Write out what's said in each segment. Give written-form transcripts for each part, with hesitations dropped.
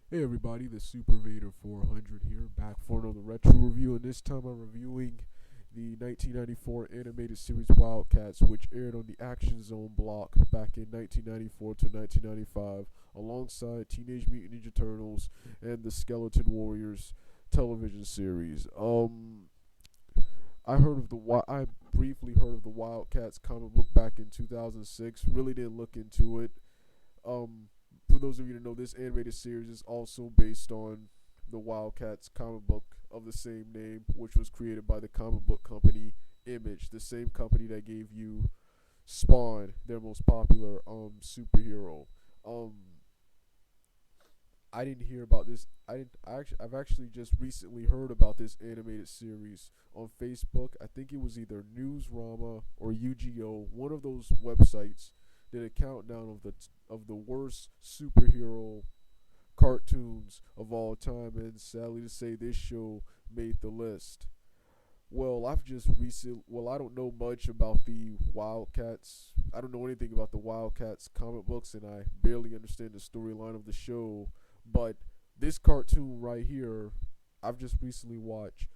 Hey everybody, the Super Vader 400 here, back for another retro review, and this time I'm reviewing the 1994 animated series Wildcats, which aired on the Action Zone block back in 1994 to 1995, alongside Teenage Mutant Ninja Turtles and the Skeleton Warriors television series. I briefly heard of the Wildcats comic book back in 2006. Really didn't look into it. Um, for those of you to know, this animated series is also based on the Wildcats comic book of the same name, which was created by the comic book company Image, the same company that gave you Spawn, their most popular superhero. Um, I didn't hear about this. I didn't. I've actually just recently heard about this animated series on Facebook. I think it was either Newsrama or UGO. One of those websites did a countdown of the worst superhero cartoons of all time, and sadly to say, this show made the list. I don't know much about the Wildcats. I don't know anything about the Wildcats comic books, and I barely understand the storyline of the show. But this cartoon right here, I've just recently watched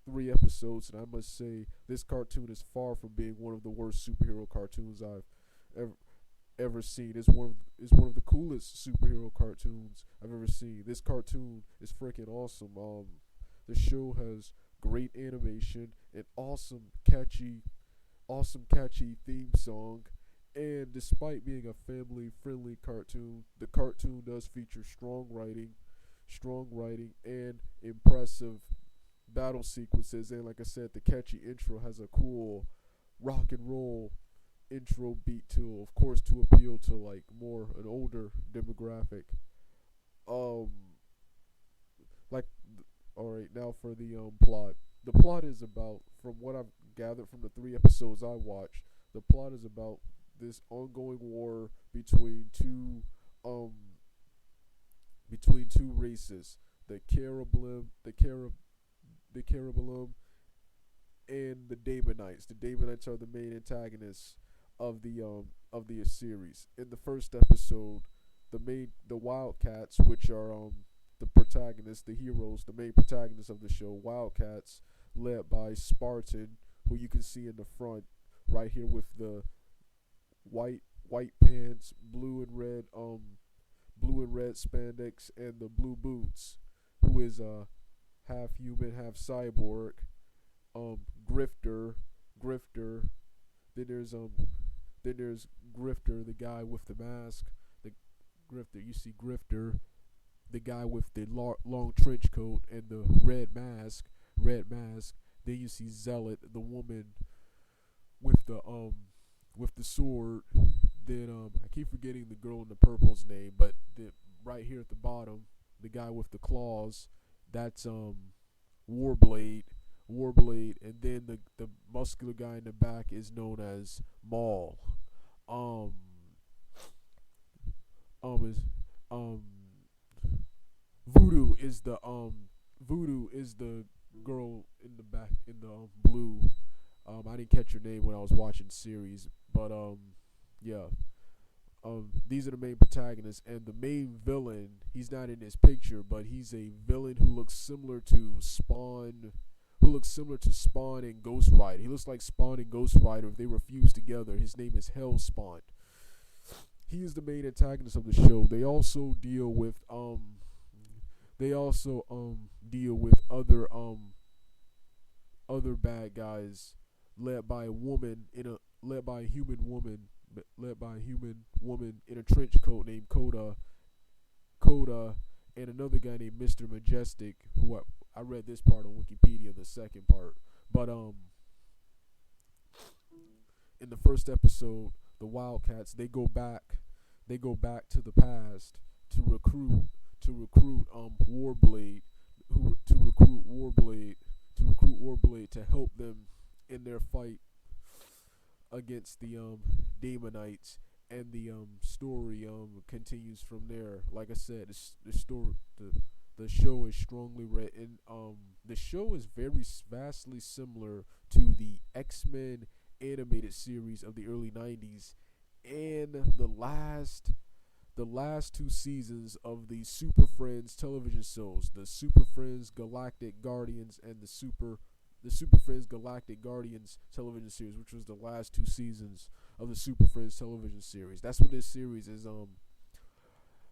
3 episodes, and I must say this cartoon is far from being one of the worst superhero cartoons I've ever ever seen. It's one of the coolest superhero cartoons I've ever seen. This cartoon is freaking awesome. The show has great animation, an awesome catchy theme song, and despite being a family friendly cartoon, the cartoon does feature strong writing and impressive battle sequences, and like I said, the catchy intro has a cool rock and roll intro beat to, of course, to appeal to like more an older demographic. Um, like, all right, now for the plot. The plot is about, from what I've gathered from the 3 episodes I watched, the plot is about this ongoing war um between two races, the Carablim and the Damonites. The Damonites are the main antagonists of the series. In the first episode, the Wildcats, which are the protagonists, the heroes, the main protagonists of the show, Wildcats, led by Spartan, who you can see in the front right here with the white pants, blue and red spandex, and the blue boots, who is half human, half cyborg. Grifter, Grifter. Then there's then there's Grifter, the guy with the mask. The Grifter, you see Grifter, the guy with the long trench coat and the red mask. Then you see Zealot, the woman with the sword. Then I keep forgetting the girl in the purple's name, but right here at the bottom, the guy with the claws, that's Warblade, and then the muscular guy in the back is known as Maul. Um, is um Voodoo is the girl in the back in the blue. I didn't catch her name when I was watching series, but yeah. These are the main protagonists, and the main villain. He's not in this picture, but he's a villain who looks similar to Spawn. Who looks similar to Spawn and Ghost Rider. He looks like Spawn and Ghost Rider if they were fused together. His name is Hellspawn. He is the main antagonist of the show. They also deal with other bad guys led by a woman in a led by a human woman led by a human woman in a trench coat named Coda, and another guy named Mr. Majestic, who I read this part on Wikipedia, the second part. But in the first episode, the Wildcats, they go back to the past to recruit Warblade, who to recruit Warblade to help them in their fight against the Demonites, and the story continues from there. Like I said, the show is strongly written. The show is very vastly similar to the X-Men animated series of the early '90s, and the last two seasons of the Super Friends television shows, the Super Friends Galactic Guardians and the Super Friends Galactic Guardians television series, which was the last two seasons of the Super Friends television series. That's what this series is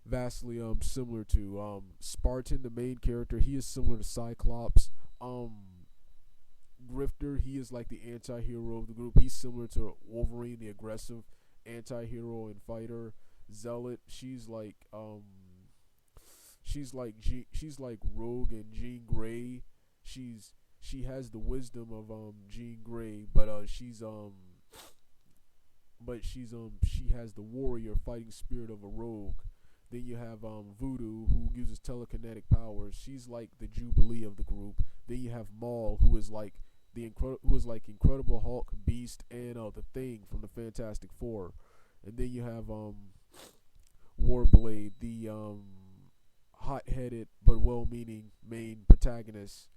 vastly similar to. Spartan, the main character, he is similar to Cyclops. Grifter, he is like the anti-hero of the group. He's similar to Wolverine, the aggressive anti-hero and fighter. Zealot, she's like Rogue and Jean Grey. She has the wisdom of Jean Grey, she has the warrior fighting spirit of a rogue. Then you have Voodoo, who uses telekinetic powers. She's like the Jubilee of the group. Then you have Maul, who is like Incredible Hulk, Beast, and the Thing from the Fantastic Four. And then you have Warblade, the hot-headed but well-meaning main protagonist,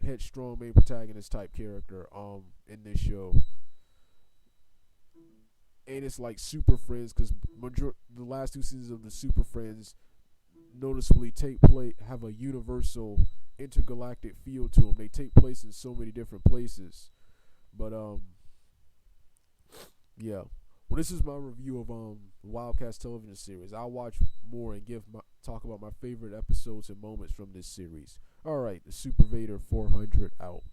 headstrong main protagonist type character in this show. And it's like Super Friends, because the last two seasons of the Super Friends noticeably have a universal intergalactic feel to them. They take place in so many different places. But yeah. Well, this is my review of WildC.A.T.S television series. I'll watch more and talk about my favorite episodes and moments from this series. All right, the Super Vader 400 out.